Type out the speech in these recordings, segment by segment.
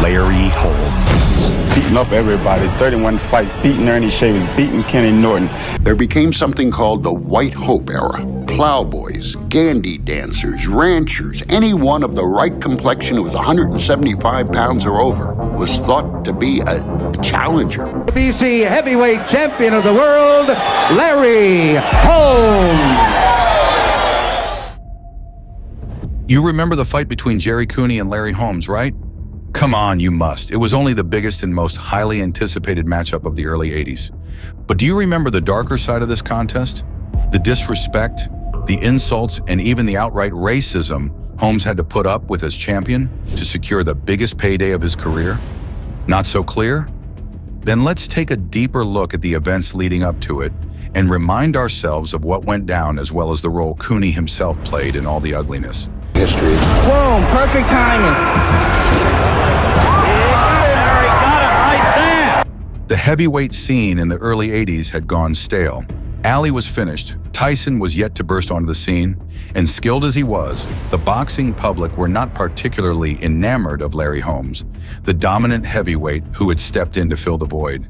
Larry Holmes. Beating up everybody, 31 fights, beating Ernie Shavers, beating Kenny Norton. There became something called the White Hope era. Plowboys, Gandy dancers, ranchers, anyone of the right complexion who was 175 pounds or over was thought to be a challenger. BC heavyweight champion of the world, Larry Holmes. You remember the fight between Gerry Cooney and Larry Holmes, right? Come on, you must. It was only the biggest and most highly anticipated matchup of the early 80s. But do you remember the darker side of this contest? The disrespect, the insults, and even the outright racism Holmes had to put up with as champion to secure the biggest payday of his career? Not so clear? Then let's take a deeper look at the events leading up to it and remind ourselves of what went down as well as the role Cooney himself played in all the ugliness. History. Boom, perfect timing. The heavyweight scene in the early 80s had gone stale. Ali was finished, Tyson was yet to burst onto the scene, and skilled as he was, the boxing public were not particularly enamored of Larry Holmes, the dominant heavyweight who had stepped in to fill the void.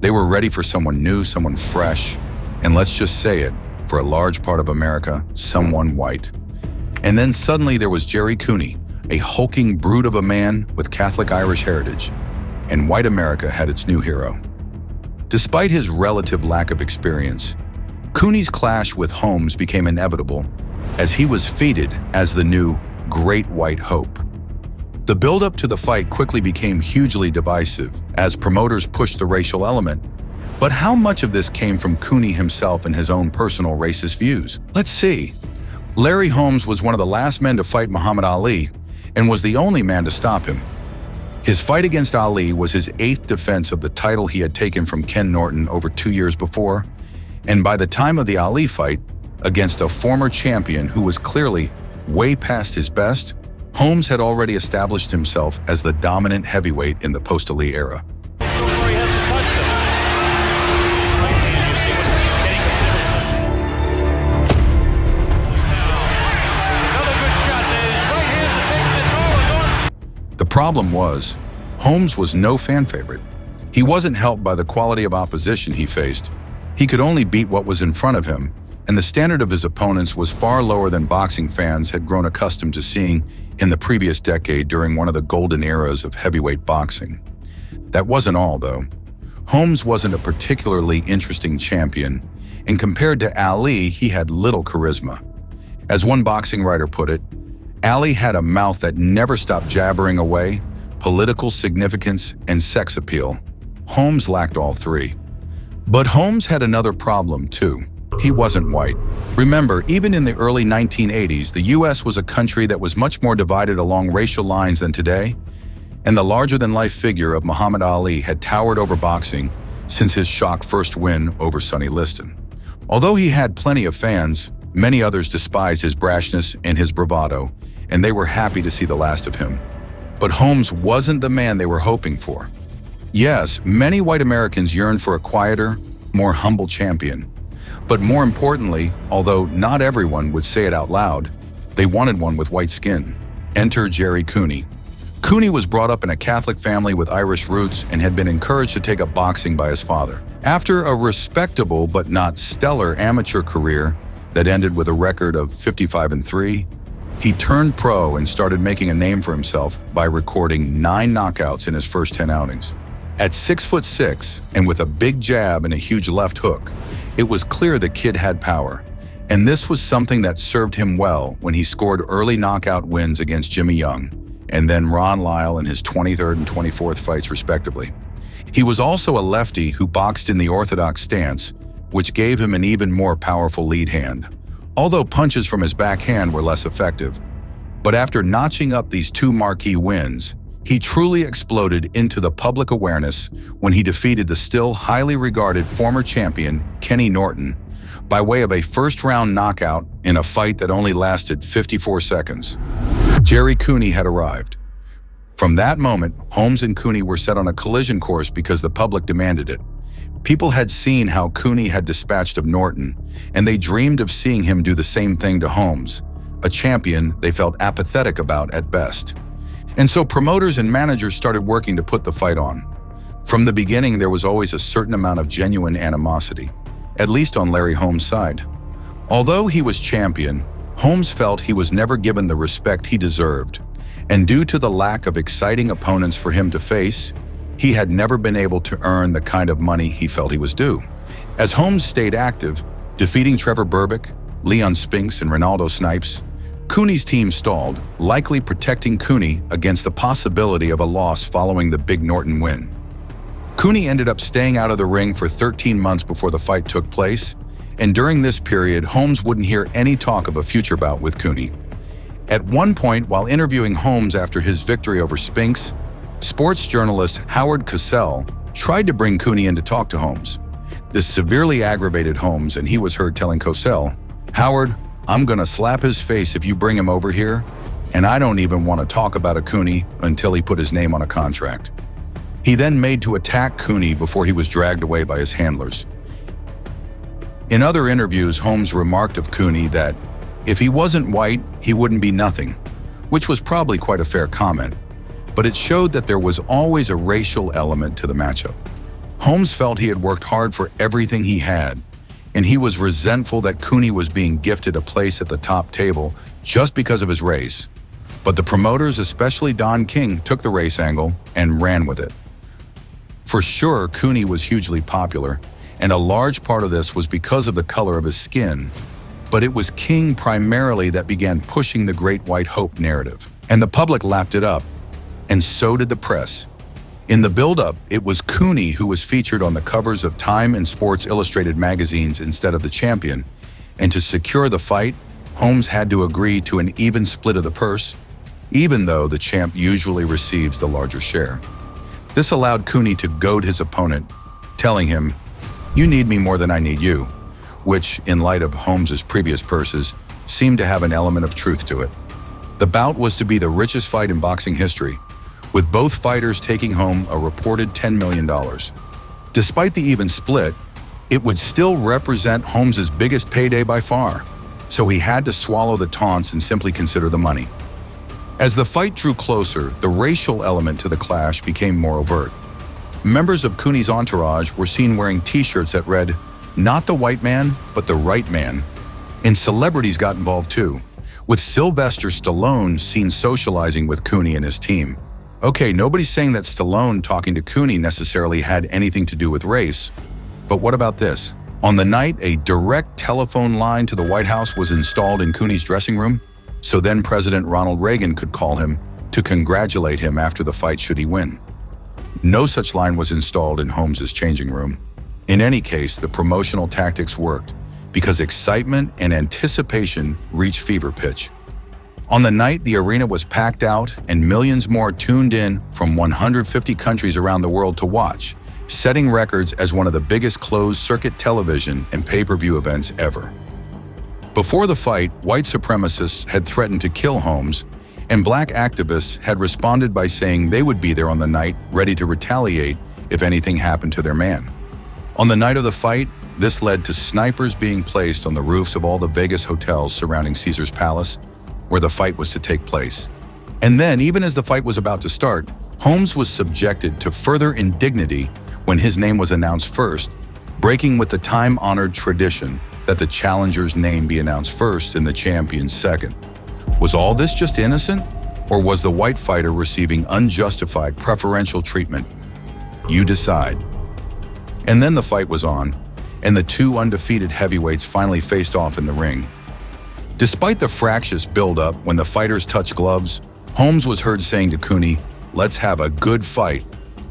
They were ready for someone new, someone fresh, and let's just say it, for a large part of America, someone white. And then suddenly there was Gerry Cooney, a hulking brute of a man with Catholic Irish heritage, and white America had its new hero. Despite his relative lack of experience, Cooney's clash with Holmes became inevitable as he was feted as the new Great White Hope. The build-up to the fight quickly became hugely divisive as promoters pushed the racial element. But how much of this came from Cooney himself and his own personal racist views? Let's see. Larry Holmes was one of the last men to fight Muhammad Ali and was the only man to stop him. His fight against Ali was his 8th defense of the title he had taken from Ken Norton over 2 years before, and by the time of the Ali fight, against a former champion who was clearly way past his best, Holmes had already established himself as the dominant heavyweight in the post-Ali era. The problem was, Holmes was no fan favorite. He wasn't helped by the quality of opposition he faced. He could only beat what was in front of him, and the standard of his opponents was far lower than boxing fans had grown accustomed to seeing in the previous decade during one of the golden eras of heavyweight boxing. That wasn't all, though. Holmes wasn't a particularly interesting champion, and compared to Ali, he had little charisma. As one boxing writer put it, Ali had a mouth that never stopped jabbering away, political significance, and sex appeal. Holmes lacked all three. But Holmes had another problem, too. He wasn't white. Remember, even in the early 1980s, the US was a country that was much more divided along racial lines than today, and the larger-than-life figure of Muhammad Ali had towered over boxing since his shock first win over Sonny Liston. Although he had plenty of fans, many others despised his brashness and his bravado, and they were happy to see the last of him. But Holmes wasn't the man they were hoping for. Yes, many white Americans yearned for a quieter, more humble champion. But more importantly, although not everyone would say it out loud, they wanted one with white skin. Enter Gerry Cooney. Cooney was brought up in a Catholic family with Irish roots and had been encouraged to take up boxing by his father. After a respectable but not stellar amateur career that ended with a record of 55-3, he turned pro and started making a name for himself by recording 9 knockouts in his first 10 outings. At 6'6" and with a big jab and a huge left hook, it was clear the kid had power, and this was something that served him well when he scored early knockout wins against Jimmy Young, and then Ron Lyle in his 23rd and 24th fights respectively. He was also a lefty who boxed in the orthodox stance, which gave him an even more powerful lead hand, although punches from his backhand were less effective. But after notching up these 2 marquee wins, he truly exploded into the public awareness when he defeated the still highly regarded former champion, Kenny Norton, by way of a first-round knockout in a fight that only lasted 54 seconds. Gerry Cooney had arrived. From that moment, Holmes and Cooney were set on a collision course because the public demanded it. People had seen how Cooney had dispatched of Norton, and they dreamed of seeing him do the same thing to Holmes, a champion they felt apathetic about at best. And so promoters and managers started working to put the fight on. From the beginning, there was always a certain amount of genuine animosity, at least on Larry Holmes' side. Although he was champion, Holmes felt he was never given the respect he deserved, and due to the lack of exciting opponents for him to face, he had never been able to earn the kind of money he felt he was due. As Holmes stayed active, defeating Trevor Berbick, Leon Spinks, and Ronaldo Snipes, Cooney's team stalled, likely protecting Cooney against the possibility of a loss following the Big Norton win. Cooney ended up staying out of the ring for 13 months before the fight took place, and during this period, Holmes wouldn't hear any talk of a future bout with Cooney. At one point, while interviewing Holmes after his victory over Spinks, sports journalist Howard Cosell tried to bring Cooney in to talk to Holmes. This severely aggravated Holmes, and he was heard telling Cosell, "Howard, I'm gonna slap his face if you bring him over here, and I don't even want to talk about a Cooney until he put his name on a contract." He then made to attack Cooney before he was dragged away by his handlers. In other interviews, Holmes remarked of Cooney that if he wasn't white, he wouldn't be nothing, which was probably quite a fair comment, but it showed that there was always a racial element to the matchup. Holmes felt he had worked hard for everything he had, and he was resentful that Cooney was being gifted a place at the top table just because of his race. But the promoters, especially Don King, took the race angle and ran with it. For sure, Cooney was hugely popular, and a large part of this was because of the color of his skin. But it was King primarily that began pushing the Great White Hope narrative, and the public lapped it up, and so did the press. In the build-up, it was Cooney who was featured on the covers of Time and Sports Illustrated magazines instead of the champion, and to secure the fight, Holmes had to agree to an even split of the purse, even though the champ usually receives the larger share. This allowed Cooney to goad his opponent, telling him, "You need me more than I need you," which, in light of Holmes's previous purses, seemed to have an element of truth to it. The bout was to be the richest fight in boxing history, with both fighters taking home a reported $10 million. Despite the even split, it would still represent Holmes's biggest payday by far, so he had to swallow the taunts and simply consider the money. As the fight drew closer, the racial element to the clash became more overt. Members of Cooney's entourage were seen wearing t-shirts that read, "Not the white man, but the right man." And celebrities got involved too, with Sylvester Stallone seen socializing with Cooney and his team. Okay, nobody's saying that Stallone talking to Cooney necessarily had anything to do with race, but what about this? On the night, a direct telephone line to the White House was installed in Cooney's dressing room, so then President Ronald Reagan could call him to congratulate him after the fight should he win. No such line was installed in Holmes's changing room. In any case, the promotional tactics worked because excitement and anticipation reached fever pitch. On the night, the arena was packed out and millions more tuned in from 150 countries around the world to watch, setting records as one of the biggest closed-circuit television and pay-per-view events ever. Before the fight, white supremacists had threatened to kill Holmes, and black activists had responded by saying they would be there on the night, ready to retaliate if anything happened to their man. On the night of the fight, this led to snipers being placed on the roofs of all the Vegas hotels surrounding Caesar's Palace, where the fight was to take place. And then, even as the fight was about to start, Holmes was subjected to further indignity when his name was announced first, breaking with the time-honored tradition that the challenger's name be announced first and the champion's second. Was all this just innocent, or was the white fighter receiving unjustified preferential treatment? You decide. And then the fight was on, and the two undefeated heavyweights finally faced off in the ring. Despite the fractious build-up when the fighters touched gloves, Holmes was heard saying to Cooney, "Let's have a good fight."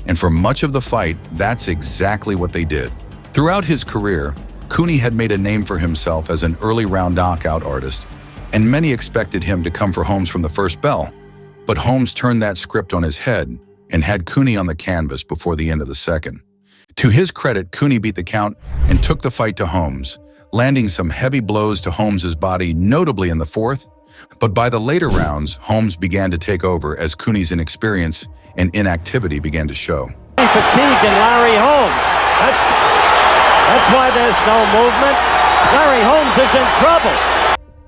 And for much of the fight, that's exactly what they did. Throughout his career, Cooney had made a name for himself as an early round knockout artist, and many expected him to come for Holmes from the first bell. But Holmes turned that script on his head and had Cooney on the canvas before the end of the second. To his credit, Cooney beat the count and took the fight to Holmes, landing some heavy blows to Holmes's body, notably in the fourth. But by the later rounds, Holmes began to take over as Cooney's inexperience and inactivity began to show. Fatigued in Larry Holmes. That's why there's no movement. Larry Holmes is in trouble.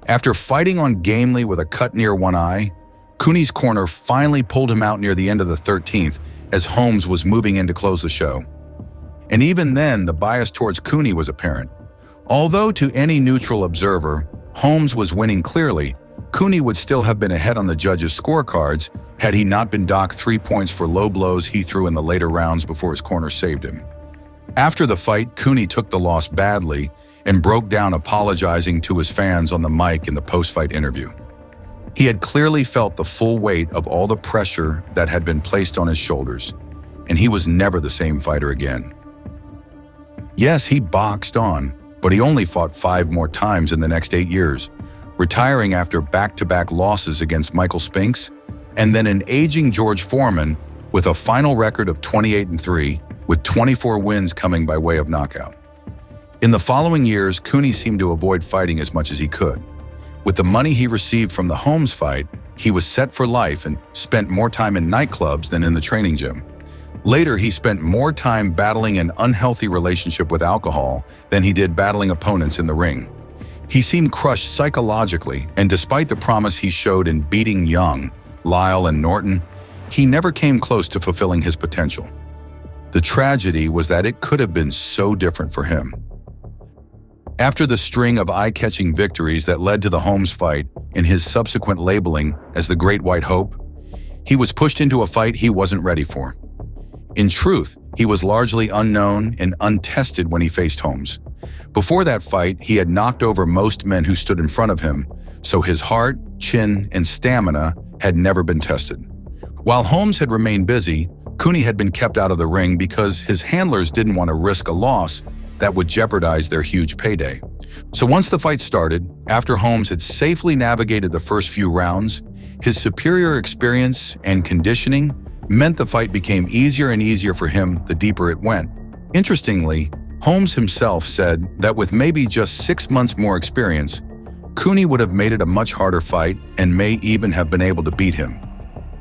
After fighting on gamely with a cut near one eye, Cooney's corner finally pulled him out near the end of the 13th as Holmes was moving in to close the show. And even then, the bias towards Cooney was apparent. Although to any neutral observer, Holmes was winning clearly, Cooney would still have been ahead on the judges' scorecards had he not been docked 3 points for low blows he threw in the later rounds before his corner saved him. After the fight, Cooney took the loss badly and broke down apologizing to his fans on the mic in the post-fight interview. He had clearly felt the full weight of all the pressure that had been placed on his shoulders, and he was never the same fighter again. Yes, he boxed on, but he only fought 5 more times in the next 8 years, retiring after back-to-back losses against Michael Spinks and then an aging George Foreman with a final record of 28-3, with 24 wins coming by way of knockout. In the following years, Cooney seemed to avoid fighting as much as he could. With the money he received from the Holmes fight, he was set for life and spent more time in nightclubs than in the training gym. Later, he spent more time battling an unhealthy relationship with alcohol than he did battling opponents in the ring. He seemed crushed psychologically, and despite the promise he showed in beating Young, Lyle, and Norton, he never came close to fulfilling his potential. The tragedy was that it could have been so different for him. After the string of eye-catching victories that led to the Holmes fight and his subsequent labeling as the Great White Hope, he was pushed into a fight he wasn't ready for. In truth, he was largely unknown and untested when he faced Holmes. Before that fight, he had knocked over most men who stood in front of him, so his heart, chin, and stamina had never been tested. While Holmes had remained busy, Cooney had been kept out of the ring because his handlers didn't want to risk a loss that would jeopardize their huge payday. So once the fight started, after Holmes had safely navigated the first few rounds, his superior experience and conditioning meant the fight became easier and easier for him the deeper it went. Interestingly, Holmes himself said that with maybe just 6 months more experience, Cooney would have made it a much harder fight and may even have been able to beat him.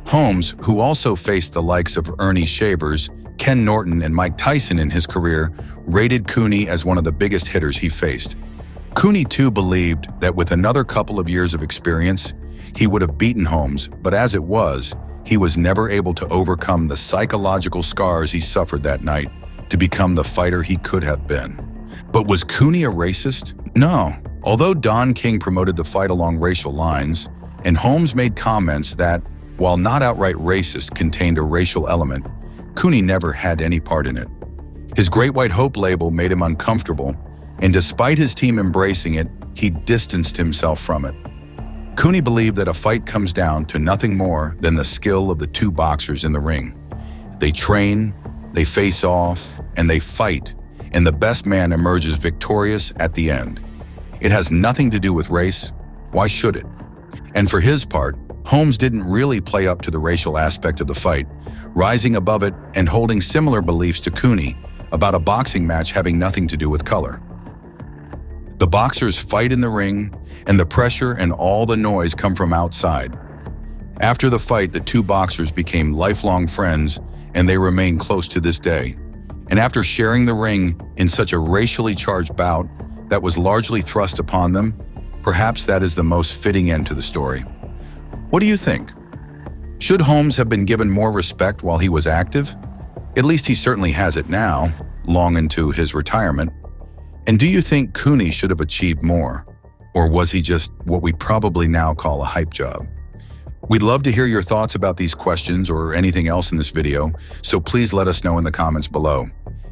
Holmes, who also faced the likes of Ernie Shavers, Ken Norton, and Mike Tyson in his career, rated Cooney as one of the biggest hitters he faced. Cooney too believed that with another couple of years of experience, he would have beaten Holmes, but as it was, he was never able to overcome the psychological scars he suffered that night to become the fighter he could have been. But was Cooney a racist? No. Although Don King promoted the fight along racial lines, and Holmes made comments that, while not outright racist, contained a racial element, Cooney never had any part in it. His Great White Hope label made him uncomfortable, and despite his team embracing it, he distanced himself from it. Cooney believed that a fight comes down to nothing more than the skill of the two boxers in the ring. They train, they face off, and they fight, and the best man emerges victorious at the end. It has nothing to do with race. Why should it? And for his part, Holmes didn't really play up to the racial aspect of the fight, rising above it and holding similar beliefs to Cooney about a boxing match having nothing to do with color. The boxers fight in the ring, and the pressure and all the noise come from outside. After the fight, the two boxers became lifelong friends, and they remain close to this day. And after sharing the ring in such a racially charged bout that was largely thrust upon them, perhaps that is the most fitting end to the story. What do you think? Should Holmes have been given more respect while he was active? At least he certainly has it now, long into his retirement. And do you think Cooney should have achieved more? Or was he just what we probably now call a hype job? We'd love to hear your thoughts about these questions or anything else in this video, so please let us know in the comments below.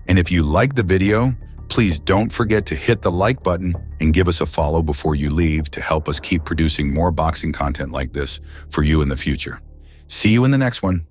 And if you liked the video, please don't forget to hit the like button and give us a follow before you leave to help us keep producing more boxing content like this for you in the future. See you in the next one.